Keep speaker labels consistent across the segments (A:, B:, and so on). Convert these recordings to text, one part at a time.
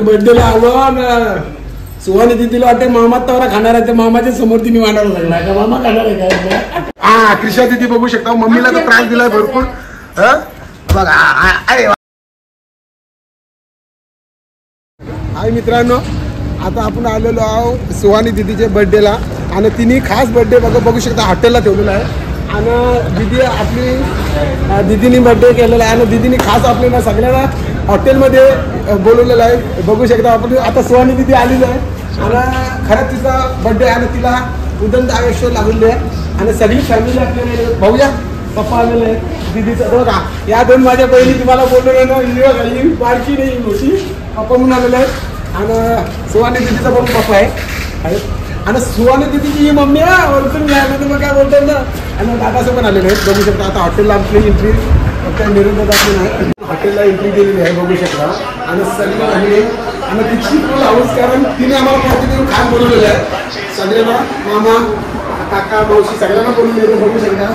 A: बर्थडेला आलो ना सुहानी दिदीला वाटते मामा तवरा खाणार आहे, मामाच्या समोर तिने मांडायला लागला का मामा खाणार आहे काय. हा क्रिशा दिदी बघू शकता, मम्मीला तर त्रास दिलाय भरपूर. बघा हाय मित्रांनो, आता आपण आलेलो आहोत सुहानी दिदीच्या बर्थडेला आणि तिने खास बर्थडे बघू शकता हॉटेलला ठेवलेला आहे. आणि दिदी आपली दिदीने बर्थडे केलेला आहे आणि दिदीने खास आपल्याला सगळ्यांना हॉटेलमध्ये बोलवलेलं आहे. बघू शकता आपण आता सुहानी दिदी आलेली आहे आणि खरंच तिचा बर्थडे आणि तिला उदंत आयुष्य लागलेले आहे आणि सगळी फॅमिली आपल्याला भाऊया पप्पा आलेले आहेत दिदीचं. बघा या दोन माझ्या बहिणी तुम्हाला बोललेलं ना, ही बारकी नाही मोठी पप्पा म्हणून आलेले आहेत आणि सुहानी दिदीचा पण पप्पा आहे आणि सुहानी दिदीची ही मम्मी आहे ओळखून घ्या ना तुम्ही काय बोलतात ना. आणि दादासोबत आलेले आहेत बघू शकता. आता हॉटेलला आपली एंट्री फक्त निरंतर नाही हॉटेलला एंट्री केलेली आहे बघू शकता आणि सगळी फॅमिली आणि तिची फुल हाऊस कारण तिने आम्हाला पार्टी देऊन खास बोलवलेलं आहे. सगळ्यांना मामा काका मावशी सगळ्यांना बोलून येतो बघू शकता.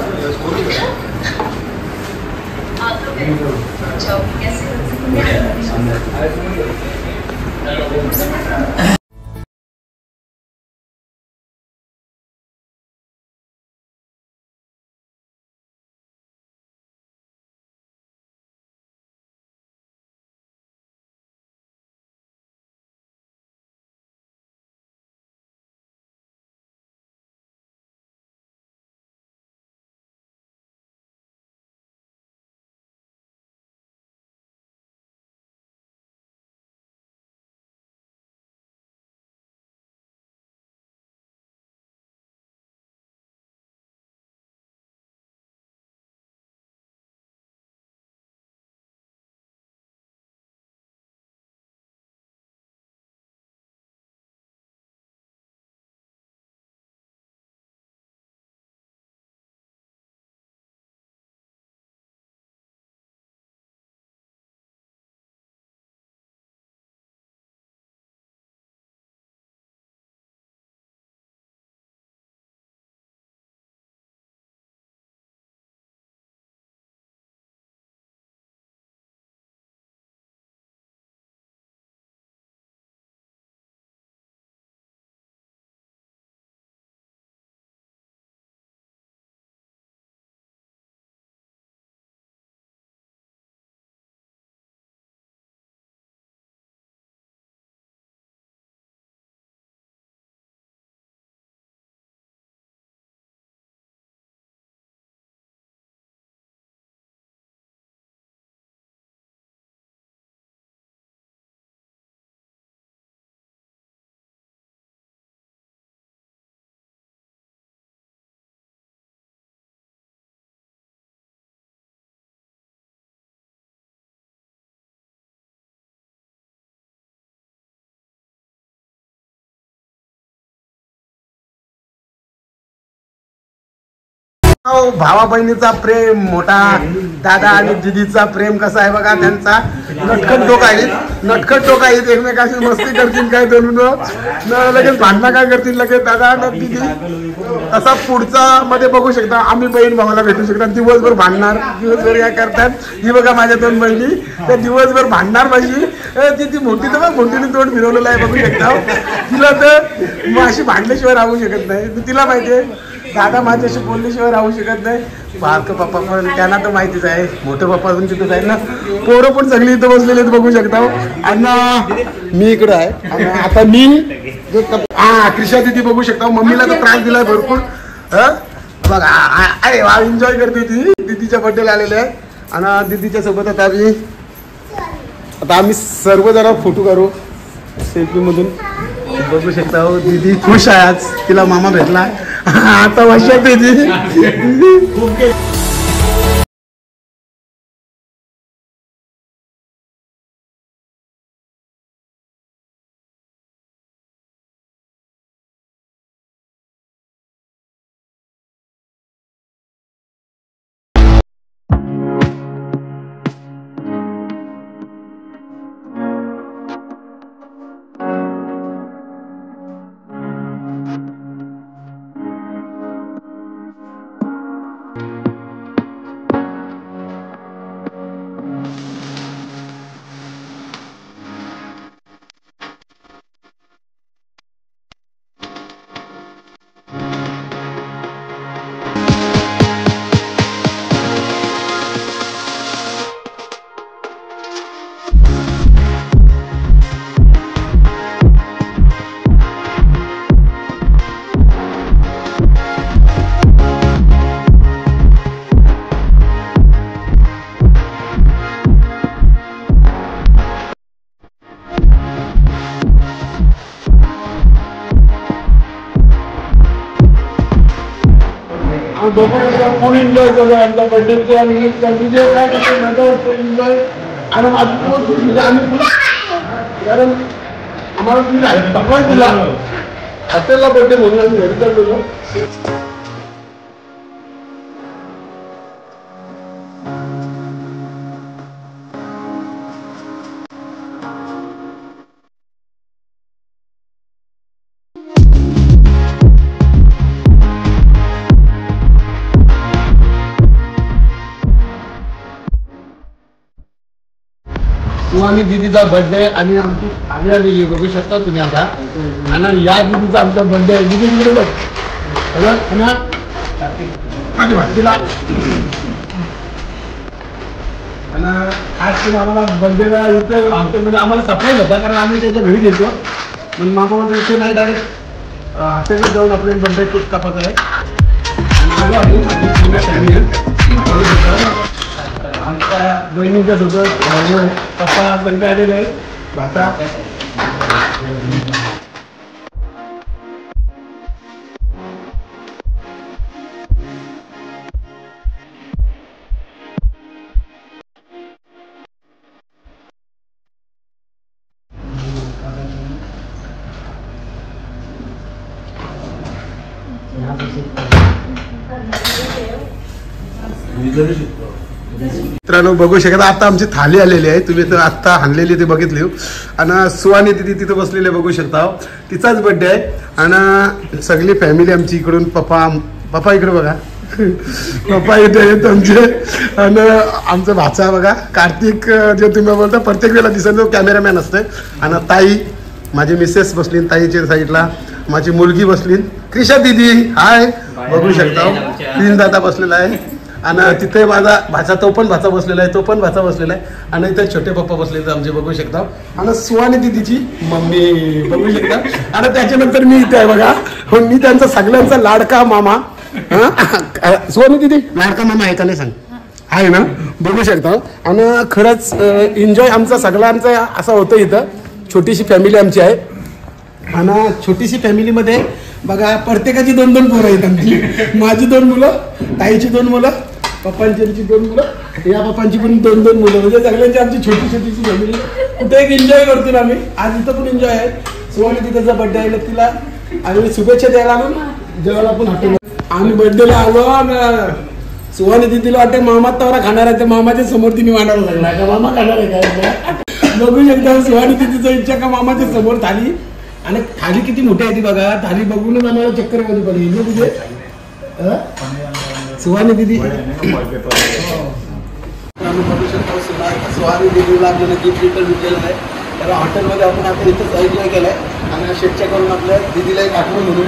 A: भावा बहिणीचा प्रेम मोठा, दादा आणि दिदीचा प्रेम कसा आहे बघा. त्यांचा नटखट टोक आहेत एकमेकाशी मस्ती करतील काय दोन लगेच भांडणं काय करतील लगेच दादा न दिदी. तसा पुढचा मध्ये बघू शकता आम्ही बहीण भावाला भेटू शकता. दिवसभर भांडणार, दिवसभर काय करतात ही बघा माझ्या दोन बहिणी त्या दिवसभर भांडणार. माझी ती मोठी तर मोठीने तोंड फिरवलेलं आहे बघू शकता. तिला तर अशी भांडल्याशिवाय राहू शकत नाही. तिला माहितीये दादा माझ्याशी बोलल्याशिवाय राहू शकत नाही. बारकं पप्पा पण त्यांना तर माहितीच आहे, मोठं पप्पा पण तिथं आहे ना. पोरं पण सगळी इथं बसलेले आहेत बघू शकता. आणि मी इकडं आहे आणि आता मी क्रिशा दिदी बघू शकता, मम्मीला तर त्रास दिलाय भरपूर. बघा अरे वा एन्जॉय करते ती दिदीच्या बर्थडेला आलेले आहे. आणि दिदीच्या सोबत आता आम्ही सर्वजण फोटो काढू सेल्फी मधून बघू शकता. दीदी खुश आहे आज, तिला मामा भेटला आता वर्षात ती. दोघं फुल एन्जॉय करू आमचा बर्थडे आणि विजय काय करतो एन्जॉय आणि म्हणजे आम्ही कारण आम्हाला तुम्ही सगळं दिला हॉटेलला बर्थडे म्हणून आम्ही घरी चाललो. आणि दीदीचा बर्थडे आणि आमची आम्ही आलेली बघू शकता तुम्ही आता. आणि या दीदीचा आमचा बर्थडे आहे. दीदी तिकडे बघ तिला आणि आज तुम्ही आम्हाला बर्थडेला इथं आमच्यामध्ये आम्हाला सरप्राईज होता कारण आम्ही त्याच्या घरी गेलो पण मामा इथे नाही डायरेक्ट हॉटेलला जाऊन आपले बर्थडे केक कापायचा आहे. आमच्या बहिणीच्या सोबत पप्पा बंद आलेले आहे भाता. मित्रांनो बघू शकता आता आमची थाली आलेली आहे. तुम्ही तर आत्ता आणलेली ते बघितली. आणि सुवानी तिथे तिथं बसलेले बघू शकता. तिचाच बर्थडे आहे आणि सगळी फॅमिली आमची इकडून पप्पा इकडे बघा पप्पा इथे आहेत आमचे आणि आमचा भाचा बघा कार्तिक जे तुम्ही बोलता प्रत्येक वेळेला दिसत तो कॅमेरामॅन असते. आणि ताई माझी मिसेस बसली ताईच्या साईडला माझी मुलगी बसली क्रिशा दीदी हाय बघू शकता. तीन दादा बसलेला आहे आणि तिथे माझा भाचा तो पण भाचा बसलेला आहे तो पण भाचा बसलेला आहे आणि इथे छोटे पप्पा बसलेले आमचे बघू शकता. आणि सुवानी दीदीची मम्मी बघू शकता. आणि त्याच्यानंतर मी इथे आहे बघा मी त्यांचा सगळ्यांचा लाडका मामा. सुवानी दीदी लाडका मामा आहे का नाही सांग आहे ना बघू शकता. आणि खरंच एन्जॉय आमचा सगळ्यांचा असा होतं. इथं छोटीशी फॅमिली आमची आहे आणि छोटीशी फॅमिलीमध्ये बघा प्रत्येकाची 2-2 पोरं आहेत आमची. माझी 2 मुलं ताईची 2 मुलं पप्पांची 2 मुलं या पप्पांची पण 2-2 मुलं म्हणजे सगळ्यांची आमची छोटीशी फॅमिली. कुठे एक एन्जॉय करतो आम्ही. आज इथं पण एन्जॉय आहे. सुवानी तिथेचा बर्थडे आहे तिला आम्ही शुभेच्छा द्यायला आणून जेवायला पण हॉटेल आम्ही बर्थडेला आलो आणि सुवानी तिला वाटते मामा तवरा खाणार आहे. त्या मामाच्या समोर तिने मांडायला लागला का मामा खाणार आहे काय बघू शकता. सुवानी तिचा इच्छा का मामाच्या समोर थाली आणि थाली किती मोठी आहे ती बघा. थाली बघूनच आम्हाला चक्कर मध्ये पडली तुझे सुवानी दीदी सुवानी दीदीला आपल्याला गिफ्ट दिलेलं आहे. त्याला हॉटेलमध्ये आपण आता इथं एन्जॉय केलाय आणि शेटच्या करून आपल्या दीदीला एक आठवण म्हणून